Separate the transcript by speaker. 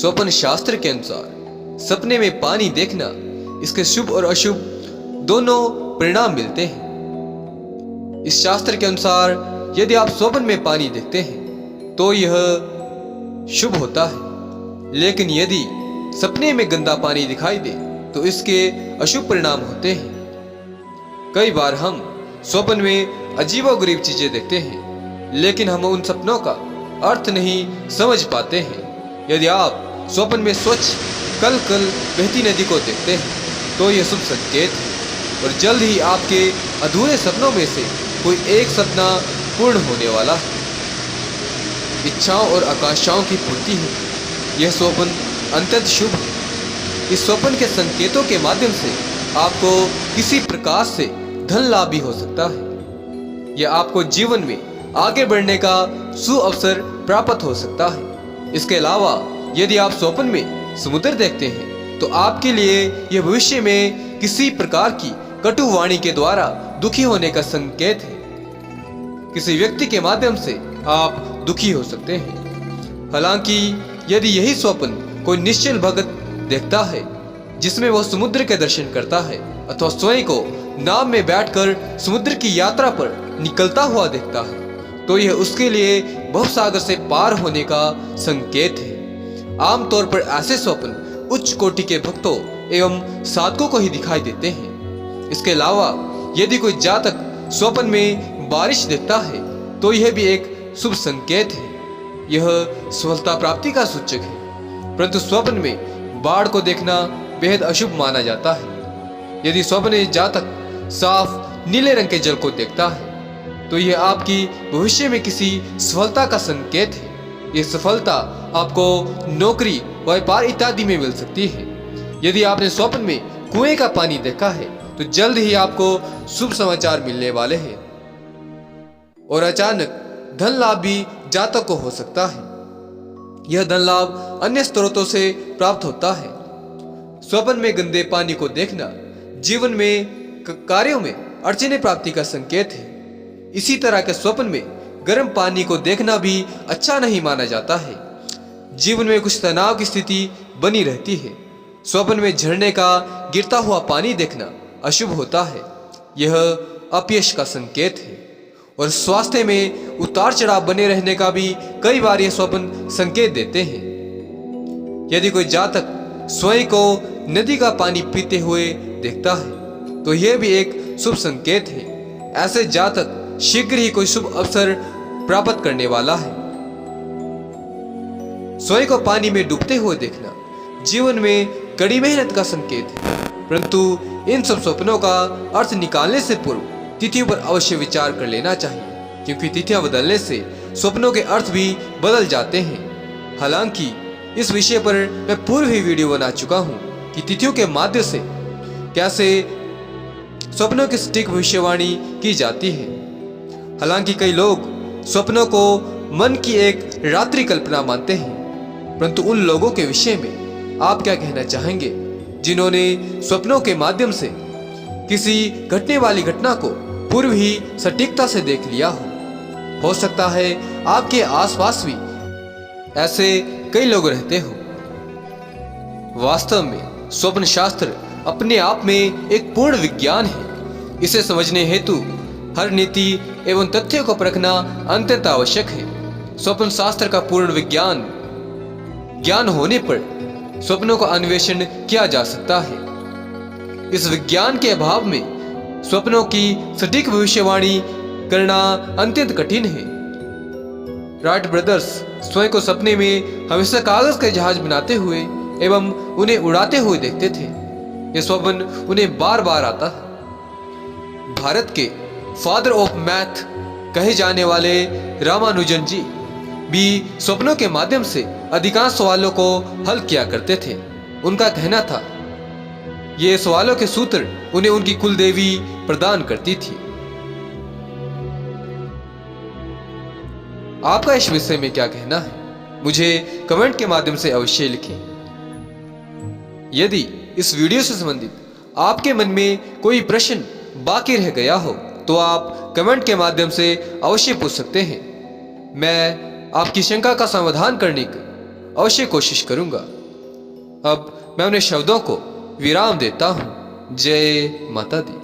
Speaker 1: स्वप्न शास्त्र के अनुसार सपने में पानी देखना, इसके शुभ और अशुभ दोनों परिणाम मिलते हैं। इस शास्त्र के अनुसार यदि आप स्वप्न में पानी देखते हैं तो यह शुभ होता है, लेकिन यदि सपने में गंदा पानी दिखाई दे तो इसके अशुभ परिणाम होते हैं। कई बार हम स्वप्न में अजीबोगरीब चीजें देखते हैं, लेकिन हम उन सपनों का अर्थ नहीं समझ पाते हैं। यदि आप स्वप्न में स्वच्छ कल कल बहती नदी को देखते हैं तो यह शुभ संकेत है और जल्द ही आपके अधूरे सपनों में से कोई एक सपना पूर्ण होने वाला है। इच्छाओं और आकांक्षाओं की पूर्ति है, यह स्वप्न अत्यंत शुभ है। इस स्वप्न के संकेतों के माध्यम से आपको किसी प्रकार से धन लाभ भी हो सकता है। यह आपको जीवन में आगे बढ़ने का सुअवसर प्राप्त हो सकता है। इसके अलावा यदि आप स्वप्न में समुद्र देखते हैं तो आपके लिए यह भविष्य में किसी प्रकार की कटु वाणी के द्वारा दुखी होने का संकेत है। किसी व्यक्ति के माध्यम से आप दुखी हो सकते हैं। हालांकि यदि यही स्वप्न कोई निश्चल भगत देखता है जिसमें वह समुद्र के दर्शन करता है अथवा स्वयं को नाव में बैठकर समुद्र की यात्रा पर निकलता हुआ देखता है तो यह उसके लिए भवसागर से पार होने का संकेत है। आमतौर पर ऐसे स्वप्न उच्च कोटि के भक्तों एवं साधकों को ही दिखाई देते हैं। इसके अलावा यदि कोई जातक स्वप्न में बारिश देखता है तो यह भी एक शुभ संकेत है। यह सफलता प्राप्ति का सूचक है, परंतु स्वप्न में बाढ़ को देखना बेहद अशुभ माना जाता है। यदि स्वप्न में जातक साफ नीले रंग के जल को देखता है तो यह आपकी भविष्य में किसी सफलता का संकेत है। यह सफलता आपको नौकरी, व्यापार इत्यादि में मिल सकती है। यदि आपने स्वप्न में कुएं का पानी देखा है तो जल्द ही आपको शुभ समाचार मिलने वाले हैं और अचानक धन लाभ भी जातक को हो सकता है। यह धन लाभ अन्य स्रोतों से प्राप्त होता है। स्वप्न में गंदे पानी को देखना जीवन में कार्यों में अड़चने प्राप्ति का संकेत है। इसी तरह के स्वप्न में गर्म पानी को देखना भी अच्छा नहीं माना जाता है। जीवन में कुछ तनाव की स्थिति बनी रहती है। स्वप्न में झरने का गिरता हुआ पानी देखना अशुभ होता है। यह अपयश का संकेत है और स्वास्थ्य में उतार चढ़ाव बने रहने का भी कई बार यह स्वप्न संकेत देते हैं। यदि कोई जातक स्वयं को नदी का पानी पीते हुए देखता है तो यह भी एक शुभ संकेत है। ऐसे जातक शीघ्र ही कोई शुभ अवसर प्राप्त करने वाला है। स्वयं को पानी में डूबते हुए देखना जीवन में कड़ी मेहनत का संकेत है, परंतु इन सब स्वप्नों का अर्थ निकालने से पूर्व तिथियों पर अवश्य विचार कर लेना चाहिए, क्योंकि तिथियां बदलने से स्वप्नों के अर्थ भी बदल जाते हैं। हालांकि इस विषय पर मैं पूर्व ही वीडियो बना चुका हूं कि तिथियों के माध्यम से कैसे स्वप्नों की सटीक भविष्यवाणी की जाती है। हालांकि कई लोग स्वप्नों को मन की एक रात्रि कल्पना मानते हैं, परंतु उन लोगों के विषय में आप क्या कहना चाहेंगे जिन्होंने स्वप्नों के माध्यम से किसी घटने वाली घटना को पूर्व ही सटीकता से देख लिया हो सकता है आपके आसपास भी ऐसे कई लोग रहते हो। वास्तव में स्वप्न शास्त्र अपने आप में एक पूर्ण विज्ञान है। इसे समझने हेतु हर नीति एवं तथ्यों को परखना अत्यंत आवश्यक है। स्वप्न शास्त्र का पूर्ण ज्ञान होने पर स्वप्नों का अन्वेषण किया जा सकता है। इस विज्ञान के अभाव में स्वप्नों की सटीक भविष्यवाणी करना अत्यंत कठिन है। राइट ब्रदर्स स्वयं को सपने में हमेशा कागज के जहाज बनाते हुए एवं उन्हें उड़ाते हुए देखते थे। यह स्वप्न उन्हें बार बार आता था। भारत के फादर ऑफ मैथ कहे जाने वाले रामानुजन जी भी स्वप्नों के माध्यम से अधिकांश सवालों को हल किया करते थे। उनका कहना था ये सवालों के सूत्र उन्हें उनकी कुल देवी प्रदान करती थी। आपका इस विषय में क्या कहना है मुझे कमेंट के माध्यम से अवश्य लिखें। यदि इस वीडियो से संबंधित आपके मन में कोई प्रश्न बाकी रह गया हो तो आप कमेंट के माध्यम से अवश्य पूछ सकते हैं। मैं आपकी शंका का समाधान करने की अवश्य कोशिश करूंगा। अब मैं उन्हें शब्दों को विराम देता हूँ। जय माता दी।